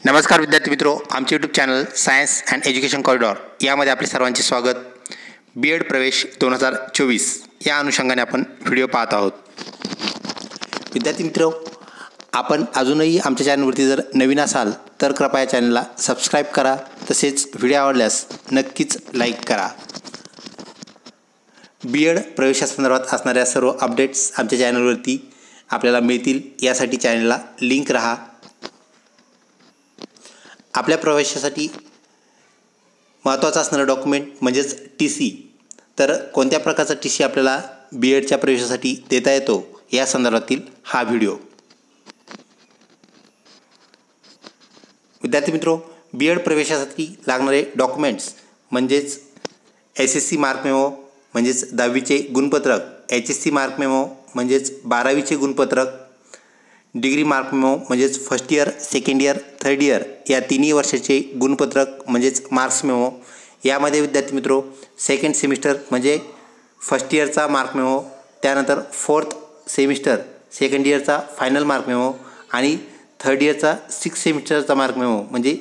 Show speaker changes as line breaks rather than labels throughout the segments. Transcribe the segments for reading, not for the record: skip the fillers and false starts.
नमस्कार विद्यार्थी मित्रों, आमचे YouTube channel science and education corridor यामध्ये आपले सर्वांचे स्वागत। बीएड प्रवेश 2024 या अनुषंगाने आपण व्हिडिओ पाहत आहोत। विद्यार्थी मित्रों, आपण अजूनही आमच्या चॅनलवरती जर नवीन असाल तर कृपया चॅनलला सबस्क्राईब करा, तसेच व्हिडिओ आवडल्यास नक्कीच लाईक करा। बीएड प्रवेशासंदर्भात असणाऱ्या सर्व अपडेट्स आमच्या चॅनलवरती आपल्याला मिळतील, यासाठी चॅनलला लिंक रहा। आपल्या प्रवेशासाठी महत्त्वाचं असणारं डॉक्युमेंट म्हणजेच TC, तर कोणत्या प्रकारचा TC आपल्याला बीएडच्या प्रवेशासाठी देता येतो या संदर्भातील हा व्हिडिओ। विद्यार्थी मित्रों, बीएड प्रवेशासाठी लागणारे डॉक्युमेंट्स म्हणजेच SSC मार्क मेमो म्हणजेच 10वीचे गुणपत्रक, HSC मार्क मेमो म्हणजेच 12वीचे गुणपत्रक, डिग्री मार्क मेमो म्हणजेच first year, second year, third year या तिन्ही वर्षाचे गुणपत्रक म्हणजेच मार्क्स मेमो। यामध्ये विद्यार्थी मित्रों सेकंड सेमिस्टर म्हणजे फर्स्ट इयरचा मार्क मेमो, त्यानंतर फोर्थ सेमिस्टर सेकंड इयरचा फायनल मार्क मेमो आणि थर्ड इयरचा सिक्स सेमिस्टरचा मार्क मेमो म्हणजे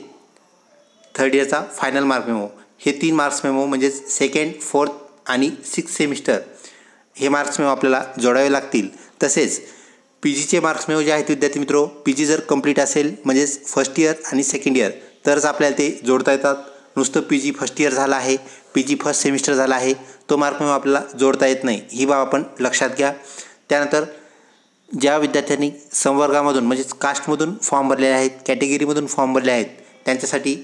थर्ड इयरचा फायनल मार्क मेमो। हे तीन मार्क्स मेमो म्हणजेच सेकंड, फोर्थ आणि सिक्स सेमिस्टर हे मार्क्स मेमो आपल्याला जोडावे लागतील। तसेच PGचे मार्क्स मेमो जे आहेत विद्यार्थी मित्रों, PG जर कंप्लीट असेल म्हणजेच फर्स्ट इयर आणि सेकंड इयर तरच आपल्याला ते जोडता येतात। नुसतं PG फर्स्ट इयर झाला आहे, PG फर्स्ट सेमिस्टर झाला आहे, तो मार्क मेमो आपल्याला जोडता येत नाही, ही बाब आपण लक्षात घ्या। त्यानंतर ज्या विद्यार्थ्यांनी संवर्गामधून म्हणजेच कास्टमधून फॉर्म भरलेले आहेत, कॅटेगरीमधून फॉर्म भरले आहेत, त्यांच्यासाठी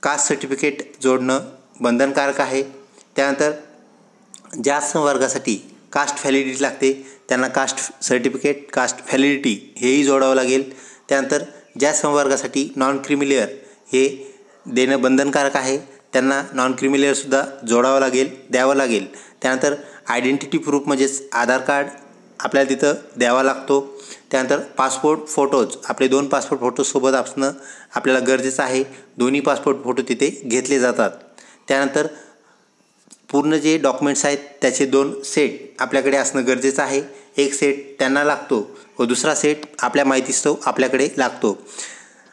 कास्ट सर्टिफिकेट जोडणं बंधनकारक आहे। त्यानंतर ज्या संवर्गासाठी कास्ट व्हॅलिडिटी लागते त्यांना कास्ट सर्टिफिकेट, कास्ट व्हॅलिडिटी हेही जोडावं लागेल। त्यानंतर ज्या संवर्गासाठी नॉन क्रिमिलेअर हे देणं बंधनकारक आहे त्यांना नॉन क्रिमिलेअरसुद्धा जोडावं लागेल, द्यावं लागेल। त्यानंतर आयडेंटिटी प्रूफ म्हणजेच आधार कार्ड आपल्याला तिथं द्यावा लागतो। त्यानंतर पासपोर्ट फोटोज, आपले 2 पासपोर्ट फोटो सोबत असणं आपल्याला गरजेचं आहे, दोन्ही पासपोर्ट फोटो तिथे घेतले जातात। त्यानंतर पूर्ण जे डॉक्युमेंट्स आहेत त्याचे 2 सेट आपल्याकडे असणं गरजेचं आहे। एक सेट त्यांना लागतो व दुसरा सेट आपल्या माहितीस्तव आपल्याकडे लागतो।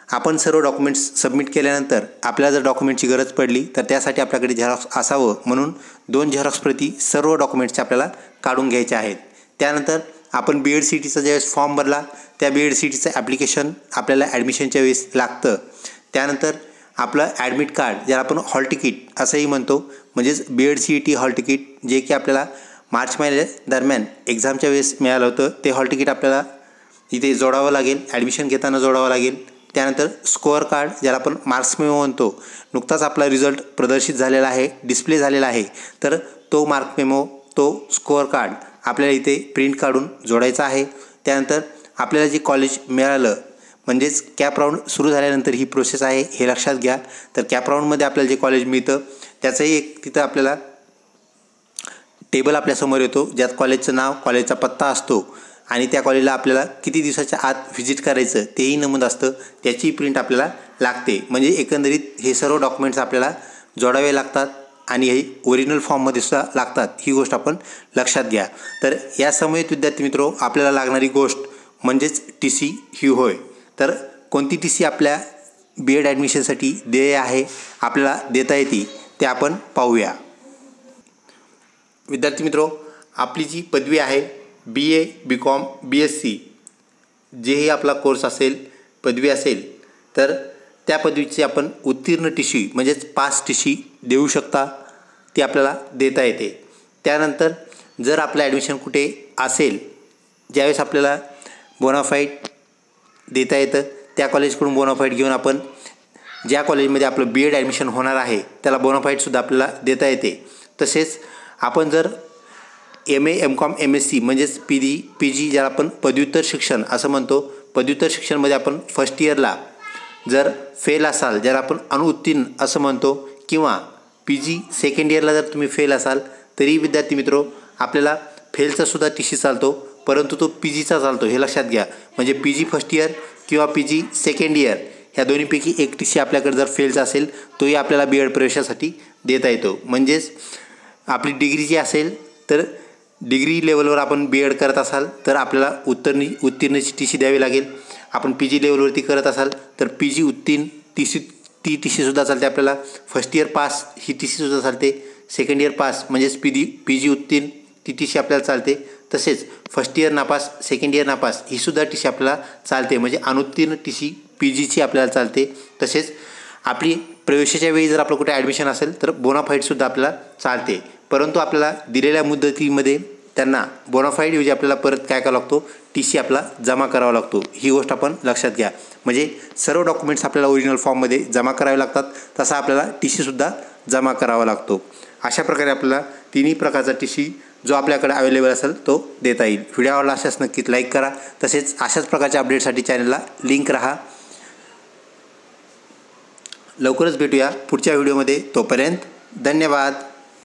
आपण सर्व डॉक्युमेंट्स सबमिट केल्यानंतर आपल्याला जर डॉक्युमेंटची गरज पडली तर त्यासाठी आपल्याकडे झेरॉक्स असावं, म्हणून 2 झेरॉक्स प्रती सर्व डॉक्युमेंट्सचे आपल्याला काढून घ्यायचे आहेत। त्यानंतर आपण BED CETचा ज्यावेळेस फॉर्म भरला त्या BED CETचं ॲप्लिकेशन आपल्याला ॲडमिशनच्या वेळेस लागतं। त्यानंतर आपलं ॲडमिट कार्ड, ज्याला आपण हॉल तिकीट असंही म्हणतो, म्हणजेच BED CET हॉल तिकीट, जे की आपल्याला मार्च महिन्या दरम्यान एक्झामच्या वेळेस मिळालं होतं, ते हॉल तिकीट आपल्याला इथे जोडावं लागेल, ॲडमिशन घेताना जोडावं लागेल। त्यानंतर स्कोअर कार्ड, ज्याला आपण मार्क्स मेमो म्हणतो, नुकताच आपला रिझल्ट प्रदर्शित झालेला आहे, डिस्प्ले झालेला आहे, तर तो मार्क मेमो, तो स्कोअर कार्ड आपल्याला इथे प्रिंट काढून जोडायचा आहे। त्यानंतर आपल्याला जे कॉलेज मिळालं म्हणजेच कॅप राऊंड सुरू झाल्यानंतर ही प्रोसेस आहे, हे लक्षात घ्या। तर कॅप राऊंडमध्ये आपल्याला जे कॉलेज मिळतं त्याचंही एक तिथं आपल्याला टेबल आपल्यासमोर येतो, ज्यात कॉलेजचं नाव, कॉलेजचा पत्ता असतो आणि त्या कॉलेजला आपल्याला किती दिवसाच्या आत व्हिजिट करायचं तेही नमूद असतं, त्याची प्रिंट आपल्याला लागते। म्हणजे एकंदरीत हे सर्व डॉक्युमेंट्स आपल्याला जोडावे लागतात आणि हे ओरिजिनल फॉर्ममध्ये सुद्धा लागतात, ही गोष्ट आपण लक्षात घ्या। तर या समयेत विद्यार्थी मित्रो आपल्याला लागणारी गोष्ट म्हणजेच TC ही होय। तर कोणती TC आपल्या BED ॲडमिशनसाठी देय आहे, आपल्याला देता येते, ते आपण पाहूया। विद्यार्थी मित्रो, आपली जी पदवी आहे BA, BCom, BSc जेही आपला कोर्स असेल, पदवी असेल, तर त्या पदवीची आपण उत्तीर्ण TC म्हणजेच पास TC देऊ शकता, ती आपल्याला देता येते। त्यानंतर जर आपलं ॲडमिशन कुठे असेल, ज्यावेळेस आपल्याला बोनाफाईड देता येतं, त्या कॉलेजकडून बोनाफाईड घेऊन आपण ज्या कॉलेजमध्ये आपलं BED ॲडमिशन होणार आहे त्याला बोनाफाईडसुद्धा आपल्याला देता येते। तसेच आपण जर MA, MCom, MSc म्हणजेच PG ज्याला आपण पदव्युत्तर शिक्षण असं म्हणतो, पदव्युत्तर शिक्षणमध्ये आपण फर्स्ट इयरला जर फेल असाल, ज्याला आपण अनुत्तीर्ण असं म्हणतो, किंवा PG सेकंड इयरला जर तुम्ही फेल असाल तरी विद्यार्थी मित्रो आपल्याला फेलचासुद्धा TC चालतो, परंतु तो PGचा चालतो, हे लक्षात घ्या। म्हणजे PG फर्स्ट इयर किंवा PG सेकंड इयर ह्या दोन्हीपैकी एक TC आपल्याकडे जर फेलचा असेल तोही आपल्याला BED प्रवेशासाठी देता येतो। म्हणजेच आपली डिग्री जी असेल तर डिग्री लेवलवर आपण BED करत असाल तर आपल्याला उत्तीर्णची TC द्यावी लागेल। आपण PG लेवलवरती करत असाल तर PG उत्तीर्ण टी सीसुद्धा चालते आपल्याला. फर्स्ट इयर पास ही टी सीसुद्धा चालते. सेकंड इयर पास म्हणजेच पी जी उत्तीर्ण ती टी सी आपल्याला चालते. तसेच फर्स्ट इयर नापास सेकंड इयर नापास ही सुद्धा टी सी आपल्याला चालते. म्हणजे अनुत्तीर्ण टी सी पी जीची आपल्याला चालते. तसेच आपली प्रवेशाच्या वेळी जर आपलं कुठे ॲडमिशन असेल तर बोनाफाईडसुद्धा आपल्याला चालते. परंतु आपल्याला दिलेल्या मुदतीमध्ये त्यांना बोनाफाईड ऐवजी आपल्याला परत काय करावं लागतो, टी सी आपला जमा करावा लागतो. ही गोष्ट आपण लक्षात घ्या. म्हणजे सर्व डॉक्युमेंट्स आपल्याला ओरिजिनल फॉर्ममध्ये जमा करावे लागतात. तसा आपल्याला टी सीसुद्धा जमा करावा लागतो. अशा प्रकारे आपल्याला तिन्ही प्रकारचा टी सी जो आपल्याकडे अवेलेबल असेल तो देता येईल. व्हिडिओ आवडला असल्यास नक्कीच लाईक करा. तसेच अशाच प्रकारच्या अपडेटसाठी चॅनलला लिंक राहा. लवकरच भेटूया पुढच्या व्हिडिओमध्ये. तोपर्यंत धन्यवाद.